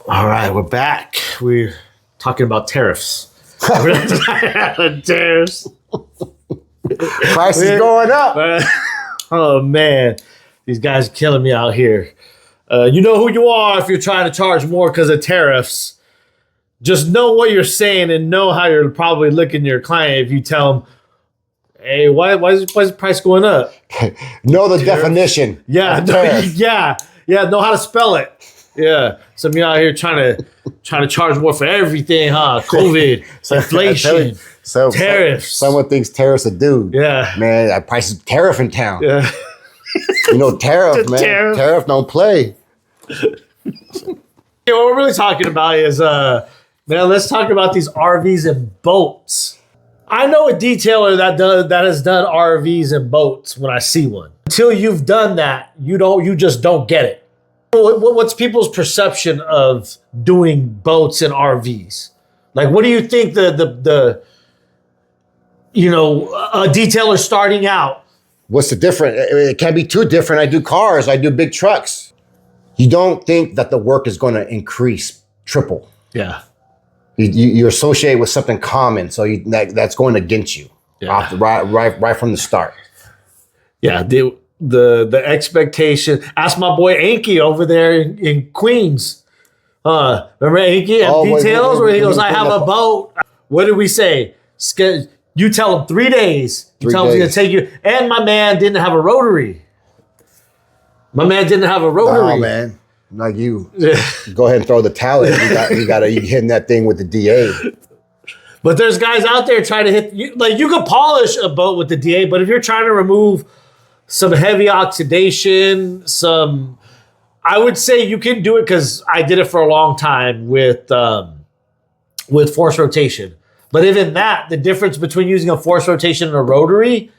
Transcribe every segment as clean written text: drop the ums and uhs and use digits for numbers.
All right, we're back. We're talking about tariffs. Tariffs. Price is going up. Oh, man. These guys are killing me out here. You know who you are if you're trying to charge more because of tariffs. Just know what you're saying and know how you're probably looking at your client if you tell them, hey, why is the price going up? Know the definition. Yeah, know how to spell it. Yeah, some of you out here trying to charge more for everything, huh? COVID, inflation, tariffs. Someone thinks tariffs a dude. Yeah, man, that price is tariff in town. Yeah, you know tariff, man. Tariff don't play. Yeah, what we're really talking about is, man, let's talk about these RVs and boats. I know a detailer that has done RVs and boats when I see one. Until you've done that, you just don't get it. What's people's perception of doing boats and RVs? Like, what do you think the a detailer starting out? What's the difference? It can't be too different. I do cars. I do big trucks. You don't think that the work is going to increase triple. Yeah. You associate with something common, so that's going against you right from the start. Yeah. The expectation. Ask my boy Anki over there in Queens. Remember Anki at Details where he goes, I have a boat. What did we say? You tell him 3 days. You tell him he's going to take you. And my man didn't have a rotary. No, man. Like you. Go ahead and throw the towel in. You hitting that thing with the DA. But there's guys out there trying to hit. You could polish a boat with the DA, but if you're trying to remove some heavy oxidation, I would say you can do it because I did it for a long time with force rotation. But even that, the difference between using a force rotation and a rotary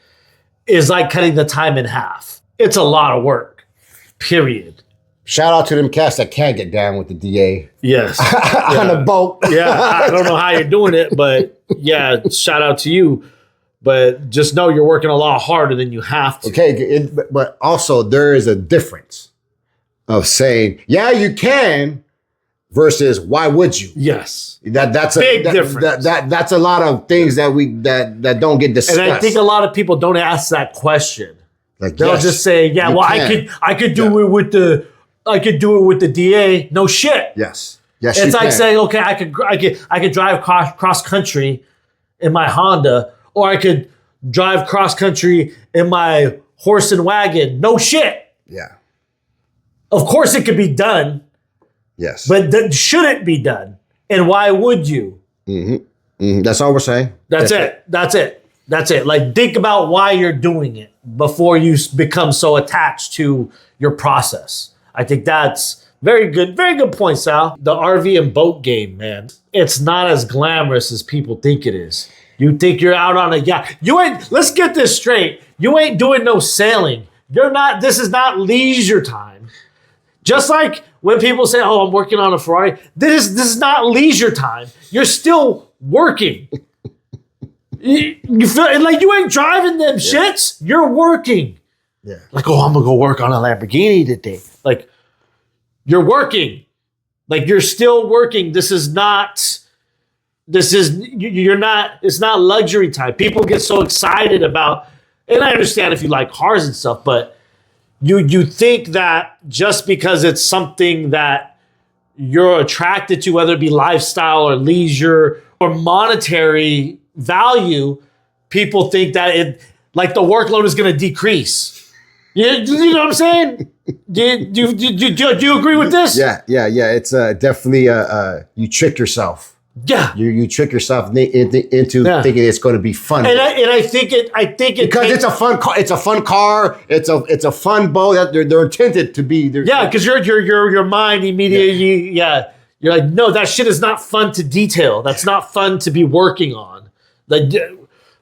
is like cutting the time in half. It's a lot of work, period. Shout out to them cats that can't get down with the DA. Yes. On a boat. Yeah, I don't know how you're doing it, but yeah, shout out to you. But just know you're working a lot harder than you have to. Okay, but also there is a difference of saying, yeah, you can, versus why would you? Yes. That's a big difference. That's a lot of things that don't get discussed. And I think a lot of people don't ask that question. Like, they'll just say, yeah, well, I could do it with the DA. No shit. Yes. It's like saying, okay, I could drive cross country in my Honda, or I could drive cross country in my horse and wagon. No shit. Yeah. Of course it could be done. Yes. But should it be done? And why would you? Mm-hmm. Mm-hmm. That's all we're saying. That's it. Like, think about why you're doing it before you become so attached to your process. I think that's very good point, Sal. The RV and boat game, man, it's not as glamorous as people think it is. You think you're out on a yacht. Let's get this straight. You ain't doing no sailing. This is not leisure time. Just like when people say, oh, I'm working on a Ferrari. This is not leisure time. You're still working. You feel like you ain't driving them shits. You're working. Yeah. Like, oh, I'm going to go work on a Lamborghini today. Like, you're working. Like, you're still working. It's not luxury time. People get so excited about, and I understand if you like cars and stuff, but you think that just because it's something that you're attracted to, whether it be lifestyle or leisure or monetary value, people think that the workload is going to decrease. You know what I'm saying? Do you agree with this? Yeah. It's definitely you trick yourself. Yeah, you trick yourself into thinking it's going to be fun, and I think it because it's a fun car. It's a fun car. It's a fun boat that they're intended to be. Yeah, because your mind immediately you're like, no, that shit is not fun to detail. That's not fun to be working on.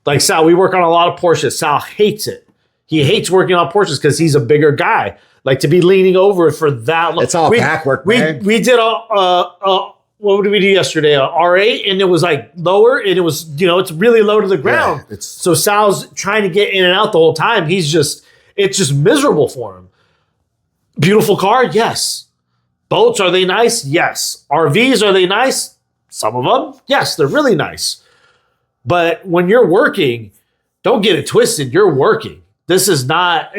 Like Sal, we work on a lot of Porsches. Sal hates it. He hates working on Porsches because he's a bigger guy. Like, to be leaning over for that long. It's all back work, man. We did what did we do yesterday? A R8, and it was like lower, and it was, it's really low to the ground. Yeah, so Sal's trying to get in and out the whole time. It's just miserable for him. Beautiful car, yes. Boats, are they nice? Yes. RVs, are they nice? Some of them, yes, they're really nice. But when you're working, don't get it twisted. You're working. It's not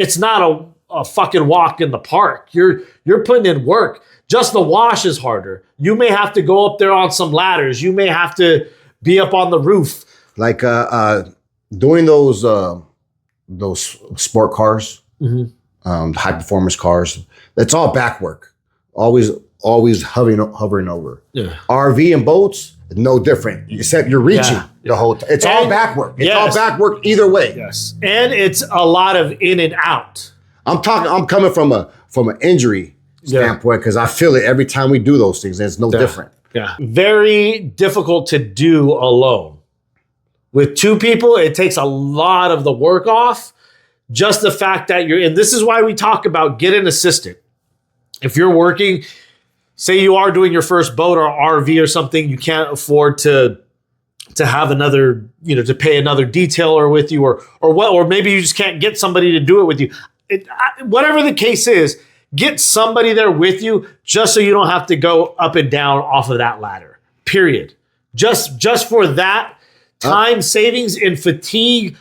a fucking walk in the park. You're putting in work. Just the wash is harder. You may have to go up there on some ladders. You may have to be up on the roof. Like doing those sport cars, high performance cars. That's all back work. Always hovering over. Yeah. RV and boats, no different. Except you're reaching the whole time. It's all back work. It's all back work either way. Yes. And it's a lot of in and out. I'm coming from an injury standpoint because I feel it every time we do those things. And it's no different. Yeah. Very difficult to do alone. With two people, it takes a lot of the work off. Just the fact that and this is why we talk about get an assistant. If you're working, say you are doing your first boat or RV or something, you can't afford to have another, to pay another detailer with you or maybe you just can't get somebody to do it with you. Whatever the case is, get somebody there with you just so you don't have to go up and down off of that ladder, period. Just for that time savings and fatigue,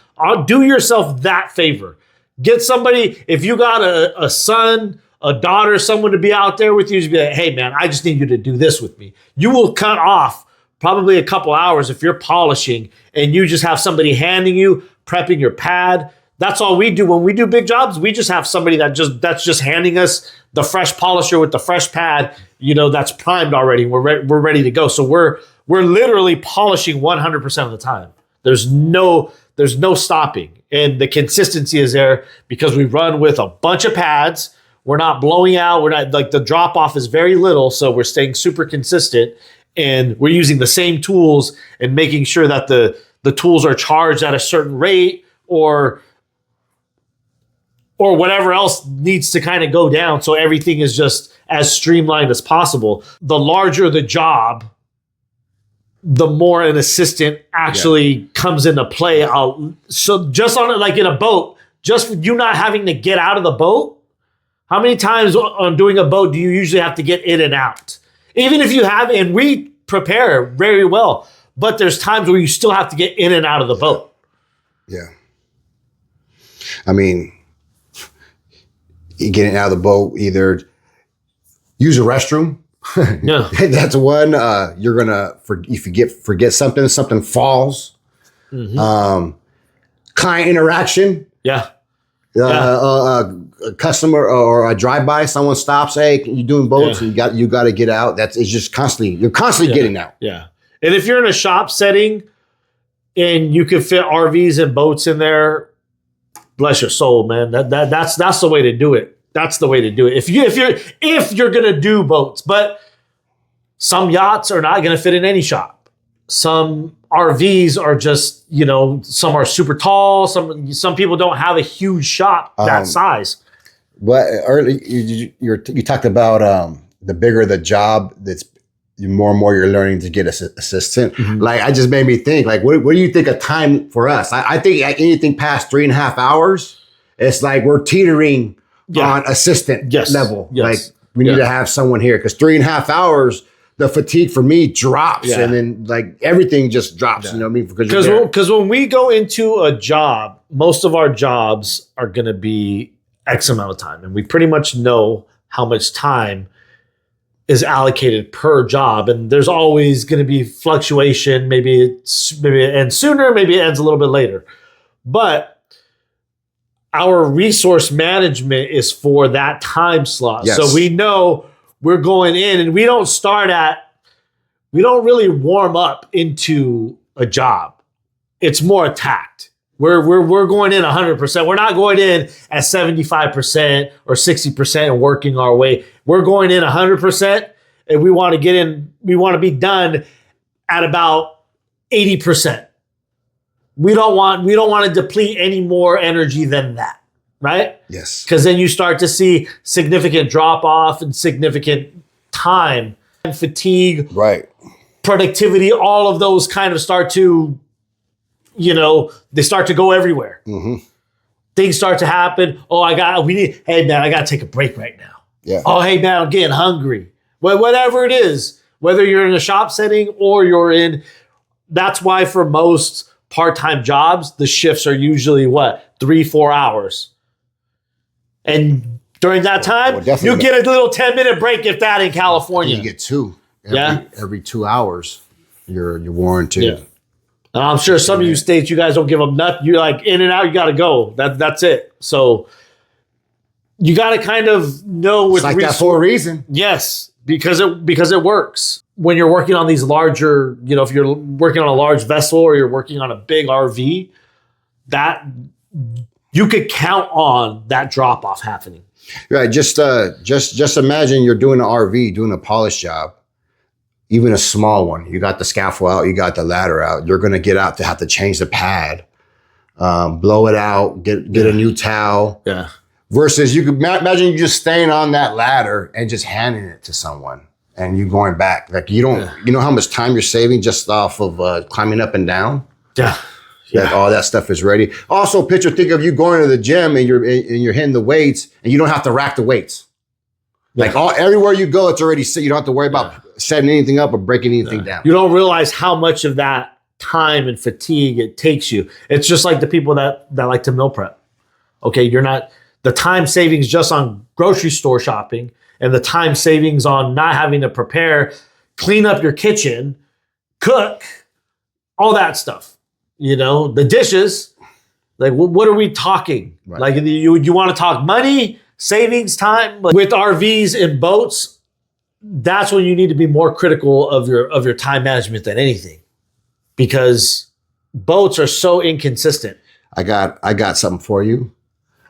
do yourself that favor. Get somebody, if you got a son, a daughter, someone to be out there with you, to be like, hey man, I just need you to do this with me. You will cut off probably a couple hours if you're polishing and you just have somebody handing you, prepping your pad. That's all we do when we do big jobs. We just have somebody that's just handing us the fresh polisher with the fresh pad, that's primed already. We're ready to go. So we're literally polishing 100% of the time. There's no stopping, and the consistency is there because we run with a bunch of pads. We're not blowing out. We're not the drop off is very little, so we're staying super consistent, and we're using the same tools and making sure that the tools are charged at a certain rate or whatever else needs to kind of go down, so everything is just as streamlined as possible. The larger the job, the more an assistant actually comes into play. So just on it, like in a boat, just you not having to get out of the boat. How many times on doing a boat do you usually have to get in and out? Even if you have, and we prepare very well, but there's times where you still have to get in and out of the boat. Yeah. I mean, getting out of the boat, either use a restroom. Yeah. That's one. You're gonna if you forget something falls. Mm-hmm. Client interaction. Yeah. A customer or a drive-by, someone stops. Hey, you doing boats? Yeah. You got to get out. It's just you're constantly getting out. Yeah. And if you're in a shop setting and you can fit RVs and boats in there, bless your soul, man. That's the way to do it. That's the way to do it. If you're gonna do boats, but some yachts are not gonna fit in any shop. Some RVs are just, some are super tall. Some people don't have a huge shop that size. But early you talked about the bigger the job, that's more and more you're learning to get an assistant. Mm-hmm. Like, I just made me think, like, what do you think of time for us? I think anything past 3.5 hours, it's like we're teetering on assistant level. Yes. Like, we need to have someone here because 3.5 hours, the fatigue for me drops, and then like everything just drops. You know what I mean? Because when we go into a job, most of our jobs are going to be X amount of time, and we pretty much know how much time is allocated per job, and there's always going to be fluctuation. Maybe it ends sooner, maybe it ends a little bit later, but our resource management is for that time slot. Yes. So we know we're going in, and we don't really warm up into a job. It's more attacked. We're going in 100%. We're not going in at 75% or 60% and working our way. We're going in 100%, and we want to get in. We want to be done at about 80%. We don't want to deplete any more energy than that, right? Yes. Because then you start to see significant drop off and significant time and fatigue, right? Productivity, all of those kind of start to, they start to go everywhere. Mm-hmm. Things start to happen. Oh, hey man, I got to take a break right now. Yeah. Oh, hey man, I'm getting hungry. whatever it is, whether you're in a shop setting or you're in, that's why for most part-time jobs, the shifts are usually what, 3-4 hours. And during that time, you get a little 10-minute break if that in California. You get 2. Every 2 hours, you're warranted. Yeah. And I'm sure some of you states, you guys don't give them nothing. You're like in and out, you got to go. That's it. So you got to kind of know with it's like that for a reason. Yes, because it works. When you're working on these larger, if you're working on a large vessel or you're working on a big RV, that you could count on that drop off happening. Right. Just imagine you're doing an RV, doing a polish job. Even a small one, you got the scaffold out, you got the ladder out. You're going to get out to have to change the pad, blow it out, get a new towel. Yeah. Versus you could imagine you just staying on that ladder and just handing it to someone and you going back. Like you know how much time you're saving just off of climbing up and down? Yeah. Like all that stuff is ready. Also, think of you going to the gym and you're hitting the weights and you don't have to rack the weights. Like everywhere you go, it's already set. You don't have to worry about setting anything up or breaking anything down. You don't realize how much of that time and fatigue it takes you. It's just like the people that like to meal prep. Okay, you're not the time savings just on grocery store shopping and the time savings on not having to prepare, clean up your kitchen, cook, all that stuff. The dishes. Like, what are we talking? Right. Like, you want to talk money? Savings time. But with RVs and boats, that's when you need to be more critical of your time management than anything, because boats are so inconsistent. I got something for you.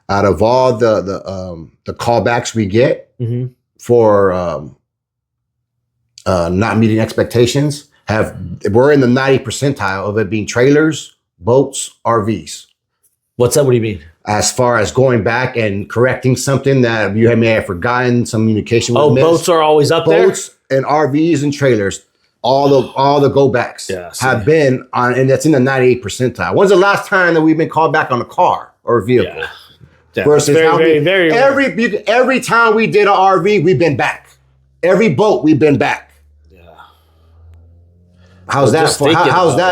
Out of all the callbacks we get for not meeting expectations, we're in the 90th percentile of it being trailers, boats, RVs. What's that? What do you mean? As far as going back and correcting something that you may have forgotten, some communication was missed. Boats are always up there? Boats and RVs and trailers, all the go backs have been on, and that's in the 98th percentile. When's the last time that we've been called back on a car or a vehicle? Yeah. Versus every time we did an RV, we've been back. Every boat, we've been back. Yeah. How's that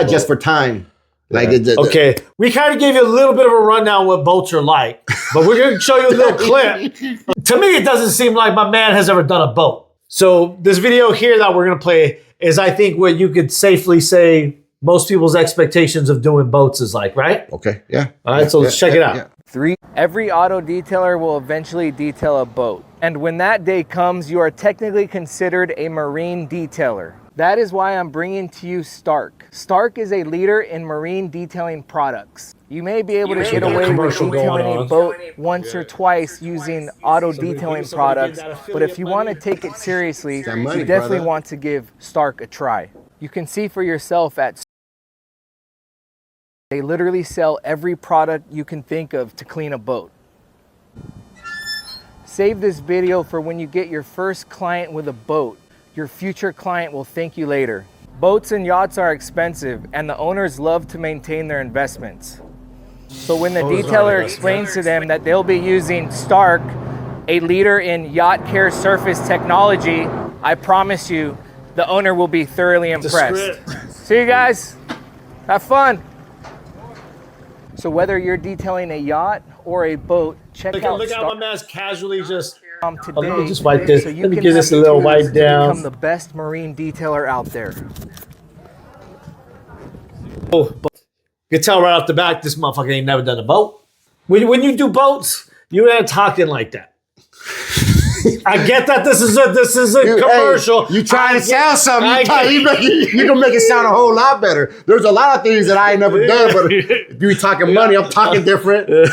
just for time? Like okay, we kind of gave you a little bit of a rundown what boats are like, but we're going to show you a little clip. To me, it doesn't seem like my man has ever done a boat. So this video here that we're going to play is, I think, what you could safely say most people's expectations of doing boats is like, right? Okay, yeah. All right, so let's check it out. Yeah. 3. Every auto detailer will eventually detail a boat. And when that day comes, you are technically considered a marine detailer. That is why I'm bringing to you Stark. Stark is a leader in marine detailing products. You may be able to get away with detailing a boat once or twice using auto detailing products, but if you want to take it seriously, you definitely want to give Stark a try. You can see for yourself at Stark. They literally sell every product you can think of to clean a boat. Save this video for when you get your first client with a boat. Your future client will thank you later. Boats and yachts are expensive, and the owners love to maintain their investments. So when the detailer explains to them that they'll be using Stark, a leader in yacht care surface technology, I promise you, the owner will be thoroughly impressed. See you guys. Have fun. So whether you're detailing a yacht or a boat, check out Look how my man's casually just... today, let me just wipe this. so Let me give this a little wipe down. Become the best marine detailer out there. Oh, you can tell right off the bat, this motherfucker ain't never done a boat. When you do boats, you ain't talking like that. I get that this is a commercial. Hey, you trying to sell something? You gonna make it sound a whole lot better. There's a lot of things that I ain't never done, but if you talking money, I'm talking different.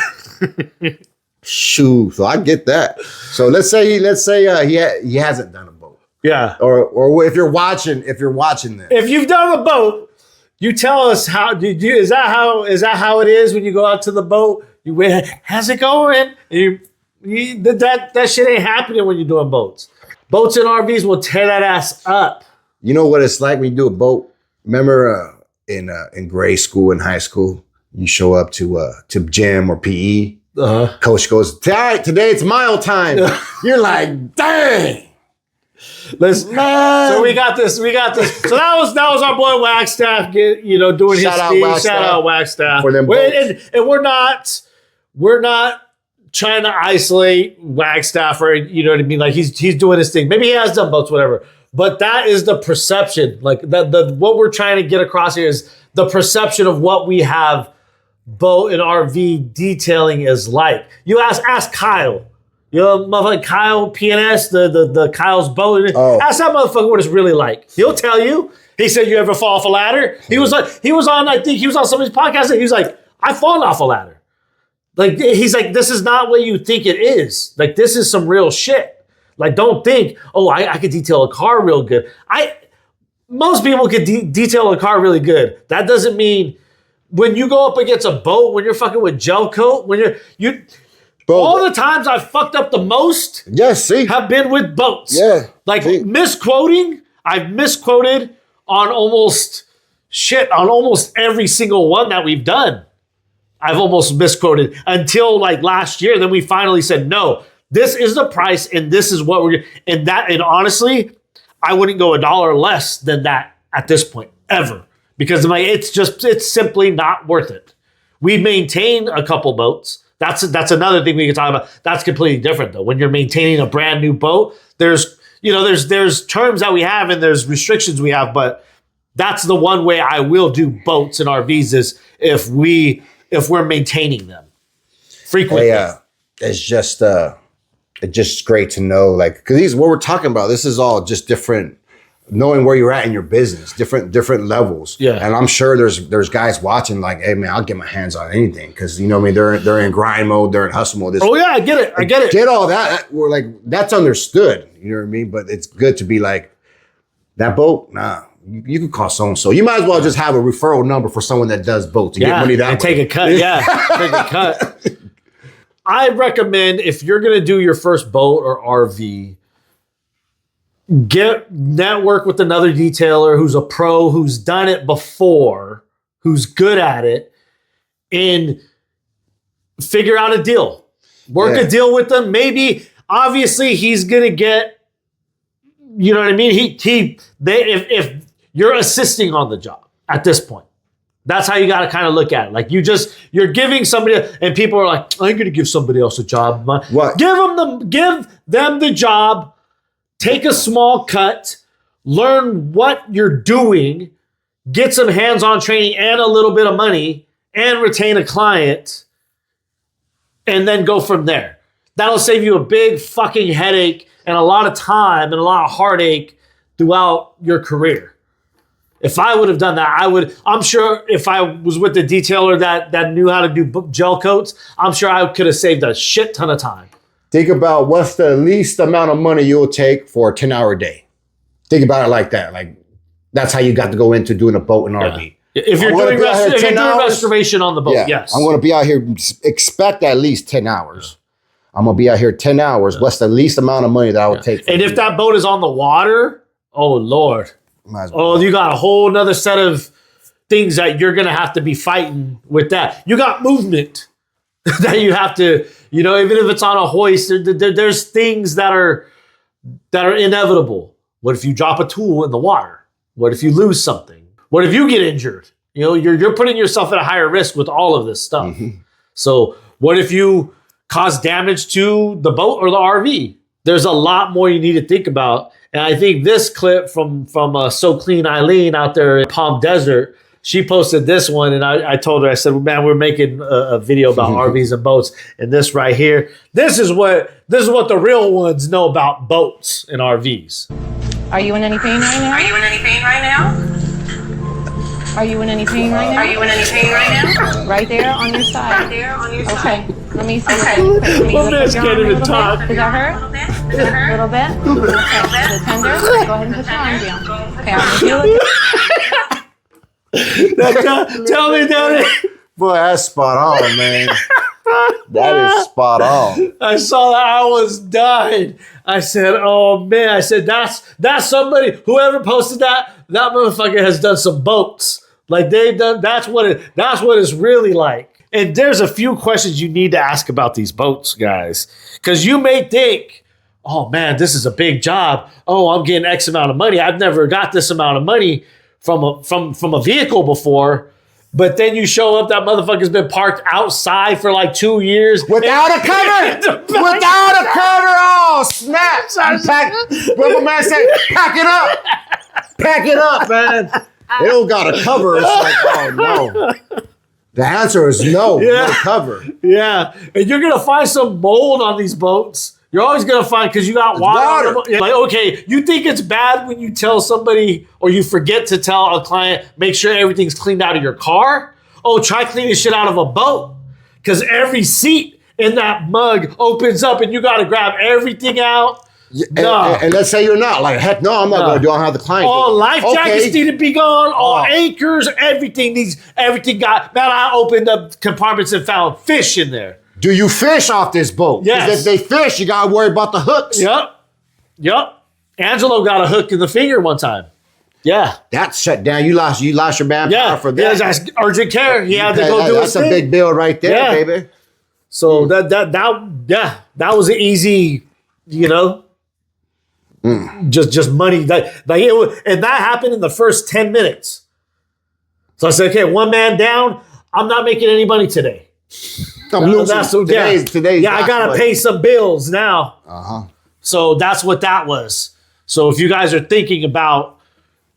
Shoot, so I get that. So let's say he hasn't done a boat. Yeah. Or if you're watching this. If you've done a boat, you tell us how did you is that how it is when you go out to the boat? How's it going? That shit ain't happening when you're doing boats. Boats and RVs will tear that ass up. You know what it's like when you do a boat? Remember in grade school and high school, you show up to gym or PE. Coach goes, all right, today it's mile time. You're like, dang. So we got this. So that was our boy Wagstaff, doing his thing. Shout out Wagstaff. For them and we're not trying to isolate Wagstaff, or you know what I mean. Like he's doing his thing. Maybe he has done boats, whatever. But that is the perception. Like the what we're trying to get across here is the perception of what we have boat and RV detailing is like. You ask Kyle. Motherfucker Kyle PNS, the Kyle's boat. Ask that motherfucker what it's really like. He'll tell you. He said, "You ever fall off a ladder?" He was on somebody's podcast, and he was like, "I've fallen off a ladder." Like he's like, "This is not what you think it is. Like this is some real shit. Like don't think, I could detail a car real good. Most people could detail a car really good. That doesn't mean when you go up against a boat, when you're fucking with gel coat, when you all the times I've fucked up the most have been with boats. Yeah. Like misquoting, I've misquoted on almost every single one that we've done. I've almost misquoted until like last year. Then we finally said, no, this is the price and this is what we're and honestly, I wouldn't go $1 less than that at this point ever. Because it's simply not worth it. We maintain a couple boats. That's another thing we can talk about. That's completely different though. When you're maintaining a brand new boat, there's terms that we have and there's restrictions we have, but that's the one way I will do boats and RVs is if we're maintaining them frequently. Yeah, it's just great to know, like, because what we're talking about, this is all just different. Knowing where you're at in your business, different levels. Yeah. And I'm sure there's guys watching like, hey man, I'll get my hands on anything. Because they're in grind mode, they're in hustle mode. Oh yeah, I get it. Get all that. We're like, that's understood. You know what I mean? But it's good to be like, that boat, nah. You can call so-and-so. You might as well just have a referral number for someone that does boats to get money that way. Take a cut, take a cut. I recommend if you're gonna do your first boat or RV, network with another detailer who's a pro, who's done it before, who's good at it, and figure out a deal. Work a deal with them. Maybe, obviously, he's gonna get, you know what I mean? If you're assisting on the job at this point, that's how you got to kind of look at it. Like you're giving somebody, and people are like, I'm gonna give somebody else a job. What? Give them the job. Take a small cut, learn what you're doing, get some hands-on training and a little bit of money, and retain a client, and then go from there. That'll save you a big fucking headache and a lot of time and a lot of heartache throughout your career. If I would have done that, I'm sure if I was with the detailer that knew how to do gel coats, I'm sure I could have saved a shit ton of time. Think about what's the least amount of money you'll take for a 10-hour day. Think about it like that. Like that's how you got to go into doing a boat and RV. If you're doing restoration on the boat, yes. I'm going to be out here, expect at least 10 hours. I'm going to be out here 10 hours. What's the least amount of money that I would take? And if that boat is on the water, oh Lord. You got a whole nother set of things that you're going to have to be fighting with that. You got movement that you have to, even if it's on a hoist, there's things that are inevitable. What if you drop a tool in the water? What if you lose something? What if you get injured? You're putting yourself at a higher risk with all of this stuff. Mm-hmm. So what if you cause damage to the boat or the RV? There's a lot more you need to think about. And I think this clip from So Clean Eileen out there in Palm Desert, she posted this one, and I told her, I said, man, we're making a video about RVs and boats, and this right here, this is what the real ones know about boats and RVs. Are you in any pain right now? Are you in any pain right now? Are you in any pain right now? Are you in any pain right now? Right there on your side. Right there on your Okay. side. Let me see. Okay. My man's can't even talk. Does that hurt? A little bit? Okay. Is it tender? Go ahead and put your arm down. Okay, I'm going to Tell me, Daddy. Boy, that's spot on, man. That is spot on. I saw that. I was dying. I said, oh man. I said, that's somebody, whoever posted that motherfucker has done some boats. Like they've done, that's what it's really like. And there's a few questions you need to ask about these boats, guys. Because you may think, oh man, this is a big job. Oh, I'm getting X amount of money. I've never got this amount of money from a vehicle before. But then you show up, that motherfucker's been parked outside for like 2 years. Without a cover! Without a cover! Oh, snap! What my man said, pack it up! Pack it up, man. They don't got a cover. It's like, oh no. The answer is no, no cover. Yeah. And you're going to find some mold on these boats. You're always going to find, because you got water. On the boat. Like, okay, you think it's bad when you tell somebody or you forget to tell a client, make sure everything's cleaned out of your car? Oh, try cleaning shit out of a boat. Because every seat in that mug opens up and you got to grab everything out. And let's say you're not. Like, heck no, I'm not going to do it. I don't have the client. All life jackets need to be gone. All anchors, everything got. Man, I opened up compartments and found fish in there. Do you fish off this boat? Yes. If they fish, you got to worry about the hooks. Yep. Angelo got a hook in the finger one time. Yeah. That's shut down. You lost your manpower for that. Yeah, that's urgent care. He had to go do his thing. That's a big bill right there, baby. So that was an easy, just money. And that happened in the first 10 minutes. So I said, okay, one man down. I'm not making any money today. I'm losing. Today's I gotta pay some bills now. So that's what that was. So if you guys are thinking about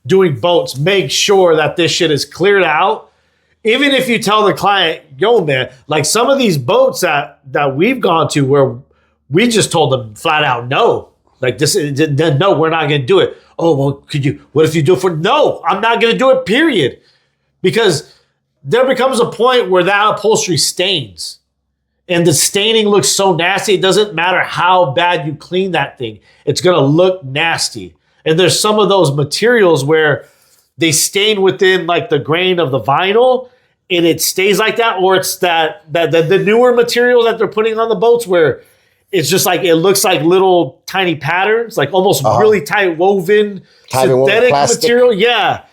doing boats, make sure that this shit is cleared out. Even if you tell the client, yo, man, like some of these boats that we've gone to where we just told them flat out no. Like this, no, we're not gonna do it. Oh, well, what if you do it for, no, I'm not gonna do it, period. Because there becomes a point where that upholstery stains. And the staining looks so nasty, it doesn't matter how bad you clean that thing. It's going to look nasty. And there's some of those materials where they stain within like the grain of the vinyl and it stays like that. Or it's the newer material that they're putting on the boats where it's just like, it looks like little tiny patterns, like almost really tight woven synthetic material. Yeah.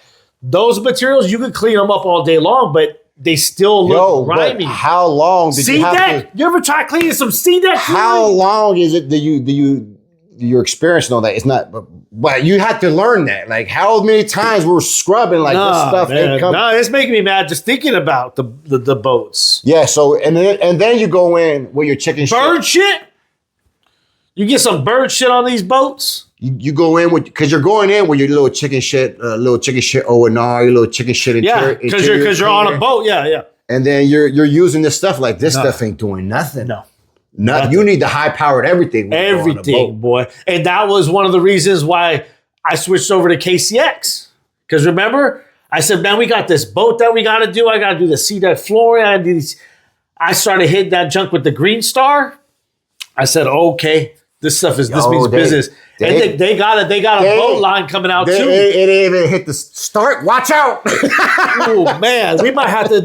Those materials, you can clean them up all day long, but they still look grimy. How long did you have to? You ever try cleaning some sea deck? How long is it that you're experiencing all that? It's not, but you have to learn that. Like how many times we're scrubbing like this stuff? No, it's making me mad just thinking about the boats. Yeah. So and then you go in with your chicken bird shit. You get some bird shit on these boats. You go in because you're going in with your little chicken shit O&R, your little chicken shit interior. Yeah, because you're on a boat. Yeah. And then you're using this stuff like this stuff ain't doing nothing. No. Nothing. You need the high powered everything. Everything, boy. And that was one of the reasons why I switched over to KCX. Because remember, I said, man, we got this boat that we got to do. I got to do the sea deck flooring. I started hitting that junk with the Green Star. I said, okay. This means business. They got a boat line coming out too. It didn't even hit the start. Watch out! Oh man, we might have to.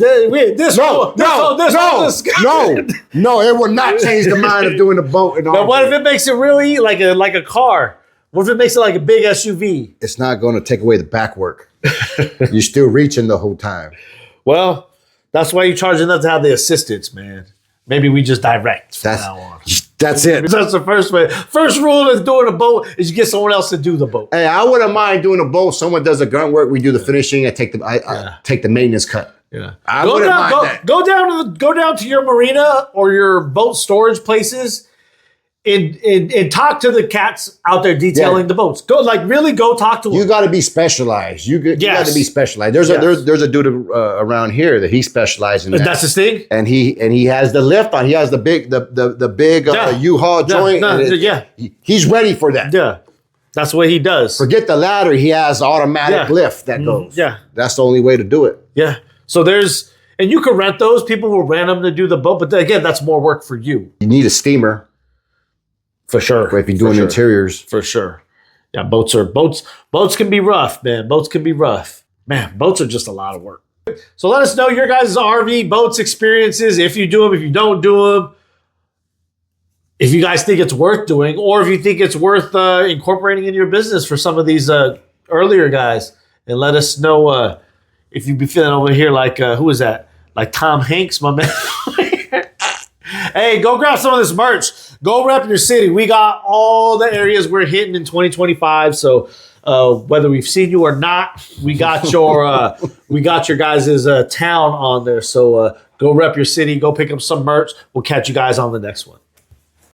No, it will not change the mind of doing the boat. But what if it makes it really like a car? What if it makes it like a big SUV? It's not going to take away the back work. You're still reaching the whole time. Well, that's why you're charging us to have the assistance, man. Maybe we just direct from now on. That's it. That's the first way. First rule of doing a boat is you get someone else to do the boat. Hey, I wouldn't mind doing a boat. Someone does the grunt work. We do the finishing. I take the maintenance cut. Yeah. I wouldn't mind that. Go down to your marina or your boat storage places and talk to the cats out there detailing the boats. Go talk to them. You got to be specialized. You got to be specialized. There's a dude around here that he specializes in that. That's his thing. And he has the lift on. He has the big U-Haul joint. He's ready for that. Yeah, that's what he does. Forget the ladder. He has automatic lift that goes. Yeah, that's the only way to do it. Yeah. So and you can rent those. People will rent them to do the boat, but again, that's more work for you. You need a steamer. For sure. If you're doing interiors. For sure. Yeah, boats can be rough, man. Boats can be rough. Man, boats are just a lot of work. So let us know your guys' RV boats experiences, if you do them, if you don't do them, if you guys think it's worth doing, or if you think it's worth incorporating in your business for some of these earlier guys. And let us know if you be feeling over here like, who is that? Like Tom Hanks, my man. Hey, go grab some of this merch. Go rep your city. We got all the areas we're hitting in 2025. So whether we've seen you or not, we got your guys' town on there. So go rep your city. Go pick up some merch. We'll catch you guys on the next one.